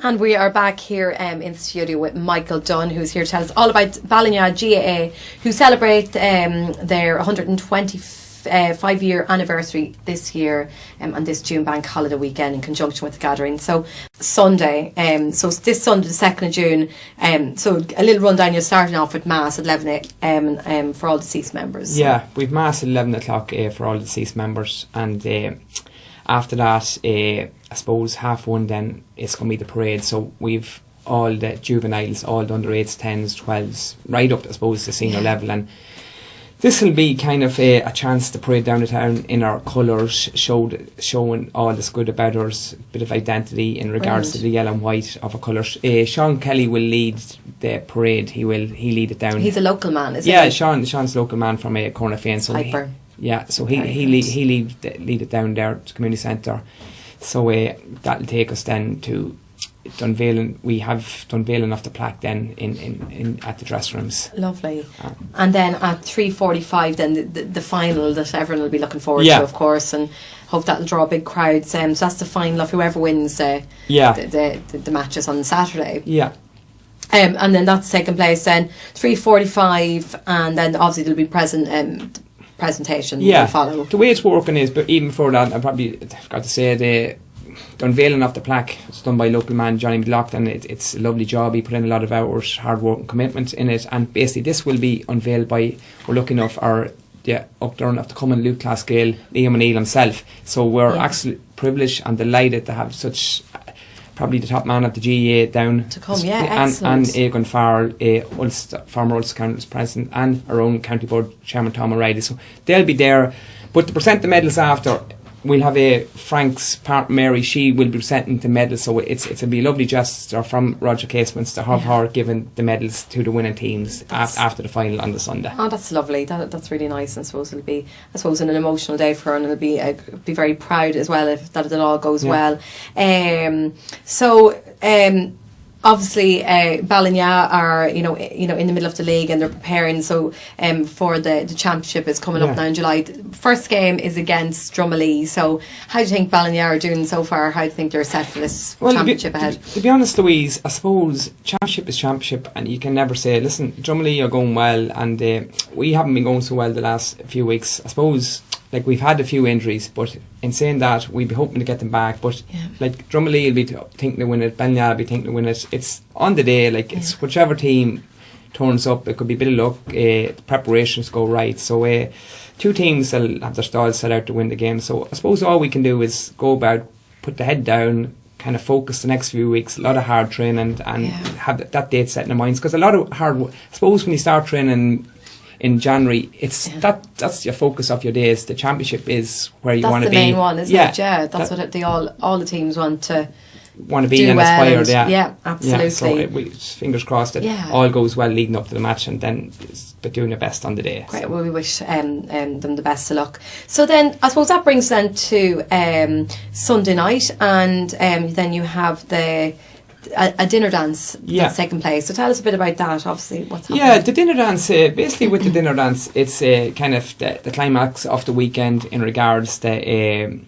And we are back here in studio with Michael Dunn, who's here to tell us all about Ballinagh GAA, who celebrate their 125-year anniversary this year on this June bank holiday weekend in conjunction with the gathering. So Sunday, so this Sunday, the 2nd of June, so a little rundown, you're starting off with Mass at 11 a.m. For all deceased members. Yeah, we've Mass at 11 o'clock for all deceased members, and after that, I suppose 1:30 then it's going to be the parade. So we've all the juveniles, all the under 8s, 10s, 12s, right up, I suppose, to senior level. And this will be kind of a chance to parade down the town in our colours, showing all that's good about us, bit of identity in regards to the yellow and white of our colours. Sean Kelly will lead the parade. He'll lead it down. He's a local man, isn't he? Yeah, Sean's a local man from Cornafane. So Hyper. He lead it down there to the community centre. So that'll take us then to Dunveiling. We have Dunveiling of the plaque then in at the dress rooms. Lovely. And then at 3:45 then the final that everyone will be looking forward to, of course, and hope that'll draw big crowds. So that's the final of whoever wins the matches on Saturday. Yeah. And then that's taking place then 3:45, and then obviously there'll be presentation will follow. The way it's working is, but even before that, I probably got to say the unveiling of the plaque. It's done by local man Johnny McLaughlin. It's a lovely job. He put in a lot of hours, hard work and commitment in it, and basically this will be unveiled by, we're looking off our upturn of the Common Luke class scale, Liam O'Neill himself. So we're actually privileged and delighted to have such probably the top man of the GAA down to come, and Egan Farrell, former Ulster County's president, and our own county board chairman Tom O'Reilly. So they'll be there. But to present the medals after, we'll have Frank's partner Mary. She will be presenting the medals. So it'll be a lovely gesture from Roger Casements to have her giving the medals to the winning teams after the final on the Sunday. Oh, that's lovely. That's really nice. And I suppose it'll be, an emotional day for her, and it'll be very proud as well if that it all goes well. Obviously, Ballinagh are in the middle of the league, and they're preparing. So for the championship is coming up now in July. The first game is against Drummondlea. So how do you think Ballinagh are doing so far? How do you think they're set for this championship ahead? To be honest, Louise, I suppose championship is championship, and you can never say, listen, Drummondlea are going well, and we haven't been going so well the last few weeks. I suppose we've had a few injuries, but in saying that, we'd be hoping to get them back. But Drummondlea will be thinking to win it, Ballinagh will be thinking to win it. It's on the day, it's whichever team turns up. It could be a bit of luck. The preparations go right. So two teams will have their stalls set out to win the game. So I suppose all we can do is go about, put the head down, kind of focus the next few weeks, a lot of hard training, and have that date set in our minds. Because a lot of hard work, I suppose when you start training in January, it's that's your focus of your days. The championship is where you want to be. That's the main one, isn't it? Yeah, that's what all the teams want to be and aspire. Yeah, absolutely. So fingers crossed that all goes well leading up to the match, and then but doing your best on the day. Great. Well, we wish them the best of luck. So then, I suppose that brings then to Sunday night, and then you have a dinner dance that's taking place. So tell us a bit about that. Obviously, what's happening? Yeah, the dinner dance. Basically, with the dinner dance, it's kind of the climax of the weekend in regards to.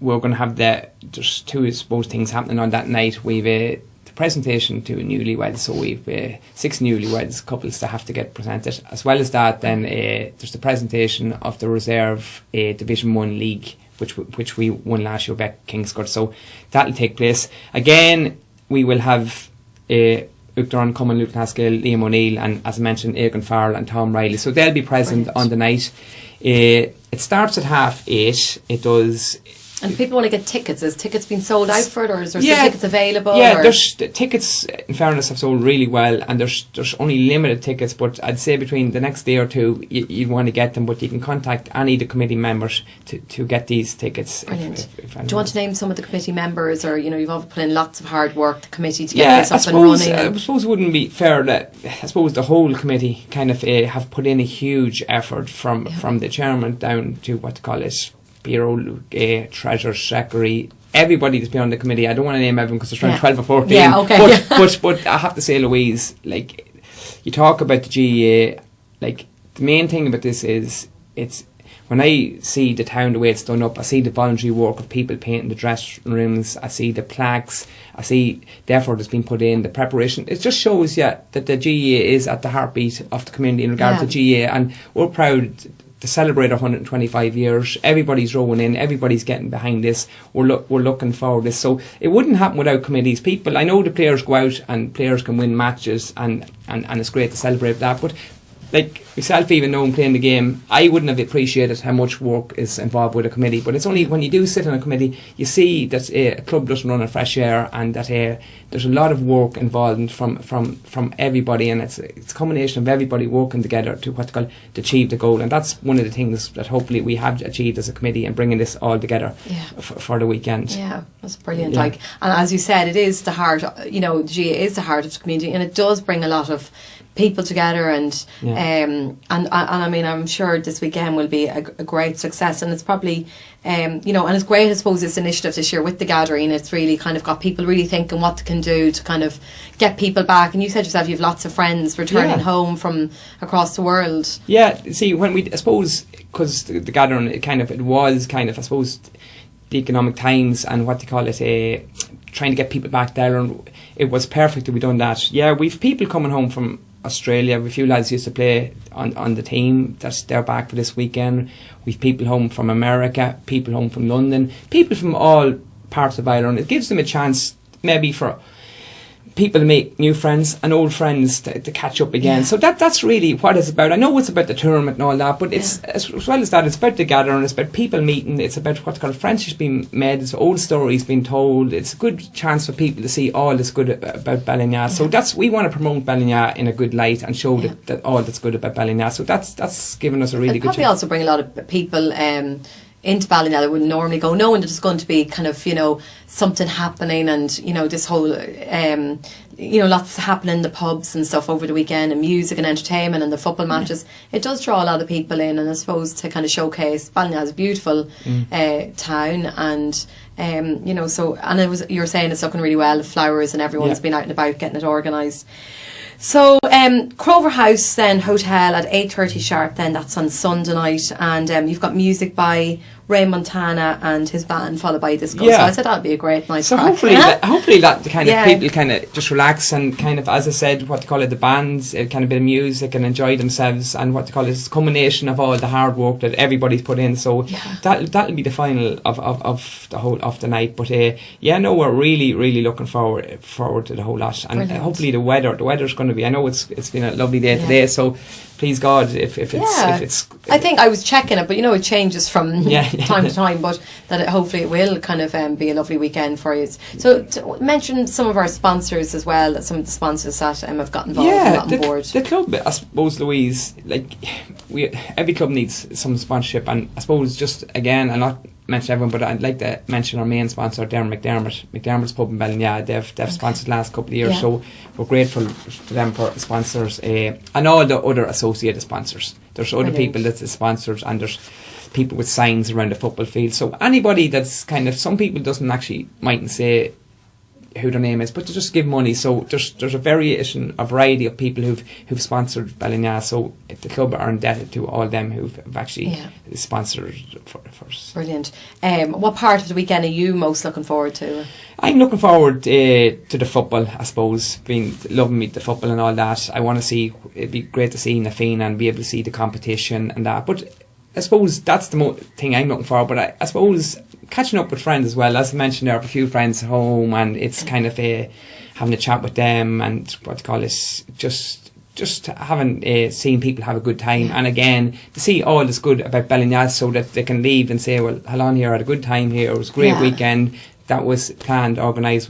We're going to have there's two, I suppose, things happening on that night. We've the presentation to newlyweds, so we've 6 newlyweds couples that have to get presented. As well as that, then there's the presentation of the reserve Division 1 league, which we won last year back Kingscourt. So that'll take place again. We will have Uachtaráin Common Luke Haskell, Liam O'Neill, and as I mentioned, Egan Farrell and Tom Riley. So they'll be present on the night. It starts at 8:30. It does. And people want to get tickets. Is tickets being sold out for it, or is there still tickets available? Yeah, there's tickets, in fairness, have sold really well, and there's only limited tickets, but I'd say between the next day or two you want to get them, but you can contact any of the committee members to get these tickets. Brilliant. Do you want to name some of the committee members, or you've all put in lots of hard work, the committee, to get this up and running? I suppose it wouldn't be fair that I suppose the whole committee kind of have put in a huge effort from the chairman down to what to call it, Bureau, Treasurer, Secretary, everybody that's been on the committee. I don't want to name everyone because there's around 12 or 14. Yeah, okay. But I have to say, Louise, you talk about the GAA, the main thing about this is when I see the town the way it's done up, I see the voluntary work of people painting the dressing rooms, I see the plaques, I see the effort that's been put in, the preparation. It just shows you that the GAA is at the heartbeat of the community in regard to GAA, and we're proud to celebrate 125 years. Everybody's rowing in, everybody's getting behind this. We're looking forward to this. So it wouldn't happen without committees. People, I know the players go out and players can win matches, and it's great to celebrate that, but like myself, even though I'm playing the game, I wouldn't have appreciated how much work is involved with a committee. But it's only when you do sit on a committee, you see that a club doesn't run on fresh air, and that there's a lot of work involved from everybody, and it's a combination of everybody working together to to achieve the goal. And that's one of the things that hopefully we have achieved as a committee, and bringing this all together for the weekend. Yeah, that's brilliant. And as you said, it is the heart. The GAA is the heart of the community, and it does bring a lot of people together, and I mean, I'm sure this weekend will be a great success, and it's probably and it's great, I suppose, this initiative this year with the gathering. It's really kind of got people really thinking what they can do to kind of get people back. And you said yourself, you have lots of friends returning home from across the world. See, when I suppose, because the gathering, it was I suppose, the economic times and trying to get people back there, and it was perfect that we done that. We've people coming home from Australia. A few lads used to play on the team, they're back for this weekend. We've people home from America, people home from London, people from all parts of Ireland. It gives them a chance maybe for people to make new friends and old friends to catch up again. So that's really what it's about. I know it's about the tournament and all that, but it's as well as that, it's about the gathering, it's about people meeting, it's about what's called friendships being made, it's old stories being told. It's a good chance for people to see all that's good about Ballinagh. So we want to promote Ballinagh in a good light and show that all that's good about Ballinagh. So that's given us a really good chance. Probably also bring a lot of people into Ballinagh that wouldn't normally go, knowing that there's going to be kind of something happening, and this whole lots happening in the pubs and stuff over the weekend, and music and entertainment and the football matches. It does draw a lot of people in, and I suppose to kind of showcase Ballinagh is a beautiful town, and you were saying it's looking really well, the flowers, and everyone's been out and about getting it organised. So Crover House then Hotel at 8:30 sharp, then that's on Sunday night, and you've got music by Ray Montana and his band, followed by disco. So I said that'd be a great night. So hopefully that kind of people kind of just relax and kind of, as I said, the bands, kind of bit of music, and enjoy themselves, and it's a combination of all the hard work that everybody's put in. So that'll be the final of the whole of the night. But we're really looking forward to the whole lot, and hopefully the weather's going to be. I know it's been a lovely day today, so please God, if it's. I think I was checking it, but it changes from time to time. But that hopefully it will kind of be a lovely weekend for you. So to mention some of our sponsors as well. Some of the sponsors that have got involved and got on board. The club, I suppose, Louise, every club needs some sponsorship, and I suppose just again, I'm not mention everyone, but I'd like to mention our main sponsor, Darren McDermott's Pub in Ballinagh. They've sponsored the last couple of years, so we're grateful to them for sponsors, and all the other associated sponsors. There's other people that's sponsors, and there's people with signs around the football field. So anybody that's some people doesn't actually mightn't say who their name is, but to just give money. So there's a variety of people who've sponsored Ballinagh. So the club are indebted to all them who've actually sponsored for us. Brilliant. What part of the weekend are you most looking forward to? I'm looking forward to the football, I suppose, loving the football and all that. I want to see, it'd be great to see Nafina and be able to see the competition and that. But I suppose that's the thing I'm looking for. But I suppose catching up with friends as well. As I mentioned, there are a few friends at home, and it's kind of having a chat with them, and just having seeing people have a good time, and again to see all that's good about Ballinagh, so that they can leave and say, well, Helen here had a good time here. It was a great weekend. That was planned, organised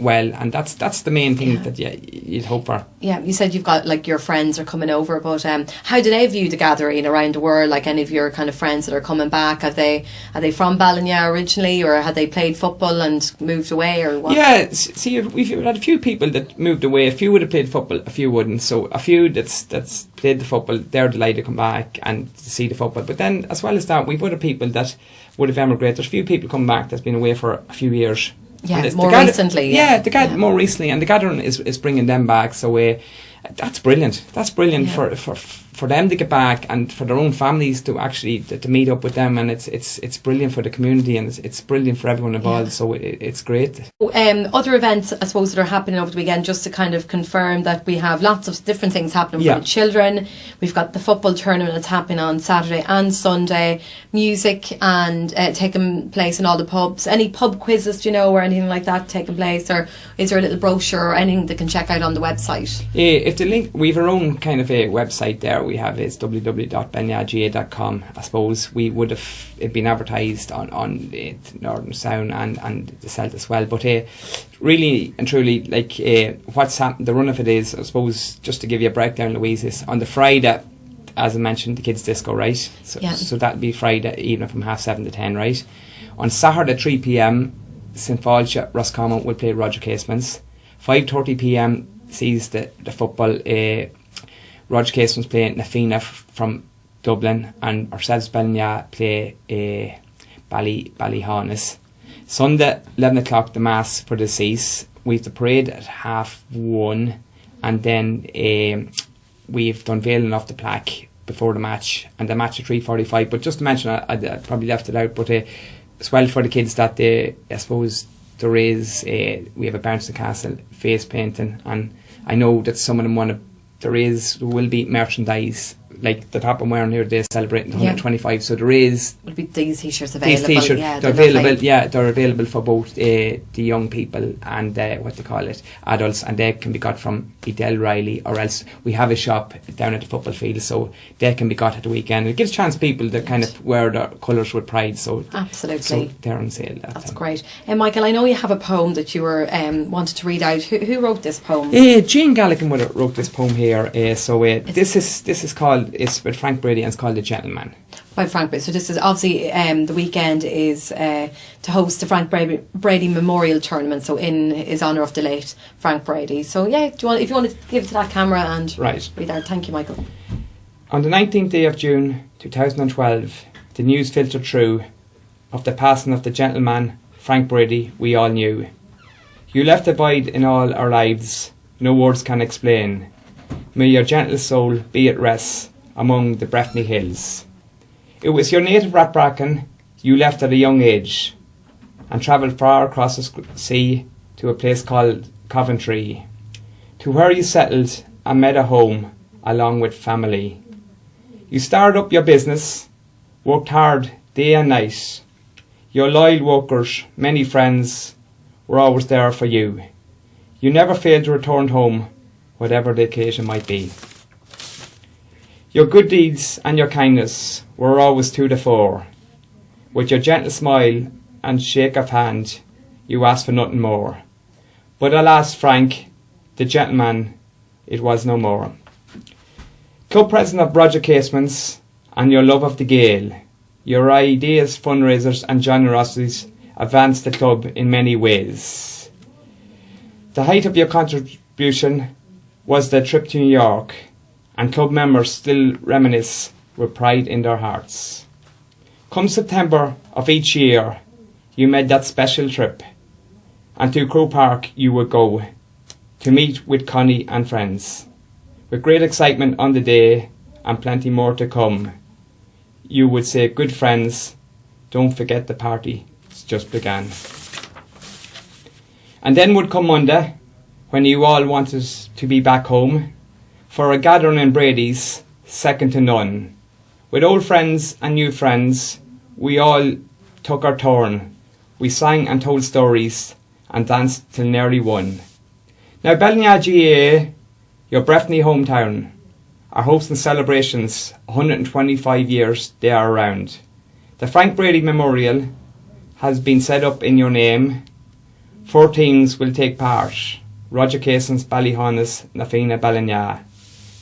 well, and that's the main thing that you'd hope for. Yeah, you said you've got your friends are coming over, but how do they view the gathering around the world? Any of your kind of friends that are coming back, are they from Ballinagh originally, or had they played football and moved away, or what? Yeah, see, we've had a few people that moved away. A few would have played football, a few wouldn't. So a few that's played the football, they're delighted to come back and to see the football. But then, as well as that, we've other people that would have emigrated. There's a few people come back that's been away for a few years. Yeah, more recently. More recently, and the gathering is bringing them back. So that's brilliant. That's brilliant for for them to get back and for their own families to actually to meet up with them, and it's brilliant for the community, and it's brilliant for everyone involved. So it's great. Other events, I suppose, that are happening over the weekend, just to kind of confirm that we have lots of different things happening for the children. We've got the football tournament that's happening on Saturday and Sunday, music and taking place in all the pubs. Any pub quizzes, do you know, or anything like that taking place, or is there a little brochure or anything they can check out on the website? If the link, we have our own kind of a website there. We have is www.ballinagga.com. I suppose we would have it been advertised on Northern Sound and the Celt as well. But really and truly, like what's happened, the run of it is, I suppose, just to give you a breakdown, Louise, is on the Friday, as I mentioned, the kids' disco, right? So that'll be Friday evening from 7:30 to 10, right? On Saturday 3 p.m, St. Falcha, Roscommon will play Roger Casements. 5:30 p.m. sees the football. Roger Casements play Nafina from Dublin, and ourselves Ballinagh play Ballyhaunis. Sunday 11 o'clock the mass for the deceased. We've the parade at 1:30, and then we've done veiling off the plaque before the match, and the match at 3:45. But just to mention, I probably left it out, but as well for the kids that day, I suppose there is we have a Barnstone Castle face painting, and I know that some of them there will be merchandise like the top I'm wearing here today, celebrating 125. So there will be these t-shirts available. These t-shirts, they're available. They're available for both the young people and adults, and they can be got from Edel Riley, or else we have a shop down at the football field, so they can be got at the weekend. It gives chance people to kind of wear their colours with pride. So absolutely, so they're on sale. That's great. And Michael, I know you have a poem that you were wanted to read out. Who wrote this poem? Jean Galligan wrote this poem here. This is called. It's with Frank Brady, and it's called The Gentleman. By Frank Brady. So this is obviously the weekend is to host the Frank Brady Memorial Tournament, so in his honour of the late Frank Brady. So if you want to give it to that camera and read out. Thank you, Michael. On the 19th day of June 2012, the news filtered through of the passing of the gentleman Frank Brady we all knew. You left a void in all our lives, no words can explain. May your gentle soul be at rest among the Breffni hills. It was your native Rathbracken you left at a young age, and travelled far across the sea to a place called Coventry, to where you settled and made a home along with family. You started up your business, worked hard day and night. Your loyal workers, many friends, were always there for you. You never failed to return home, whatever the occasion might be. Your good deeds and your kindness were always to the fore. With your gentle smile and shake of hand, you asked for nothing more. But alas, Frank, the gentleman, it was no more. Club president of Roger Casements, and your love of the Gael, your ideas, fundraisers and generosities advanced the club in many ways. The height of your contribution was the trip to New York, and club members still reminisce with pride in their hearts. Come September of each year, you made that special trip, and to Crow Park you would go to meet with Connie and friends. With great excitement on the day and plenty more to come, you would say, good friends, don't forget the party, it's just began. And then would come Monday, when you all wanted to be back home, for a gathering in Brady's, second to none. With old friends and new friends, we all took our turn. We sang and told stories, and danced till nearly 1. Now Ballinagh GAA, your Breffni hometown, are hosting celebrations 125 years they are around. The Frank Brady Memorial has been set up in your name. 4 teams will take part. Roger Casements, Ballyhaunis, Nafina, Ballinagh.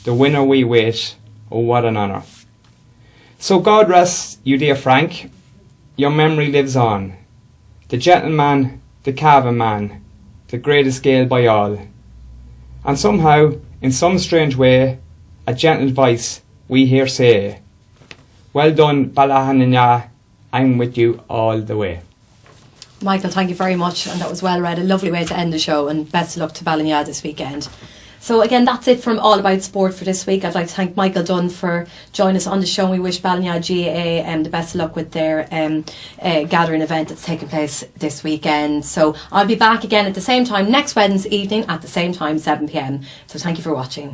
The winner we wait. Oh, what an honour. So God rest you, dear Frank. Your memory lives on. The gentleman, the Cavan man, the greatest Gael by all. And somehow, in some strange way, a gentle voice we hear say, well done, Ballinagh, I'm with you all the way. Michael, thank you very much, and that was well read. A lovely way to end the show, and best of luck to Ballinagh this weekend. So again, that's it from All About Sport for this week. I'd like to thank Michael Dunn for joining us on the show, and we wish Ballinagh GAA the best of luck with their gathering event that's taking place this weekend. So I'll be back again at the same time next Wednesday evening at the same time, 7 p.m. So thank you for watching.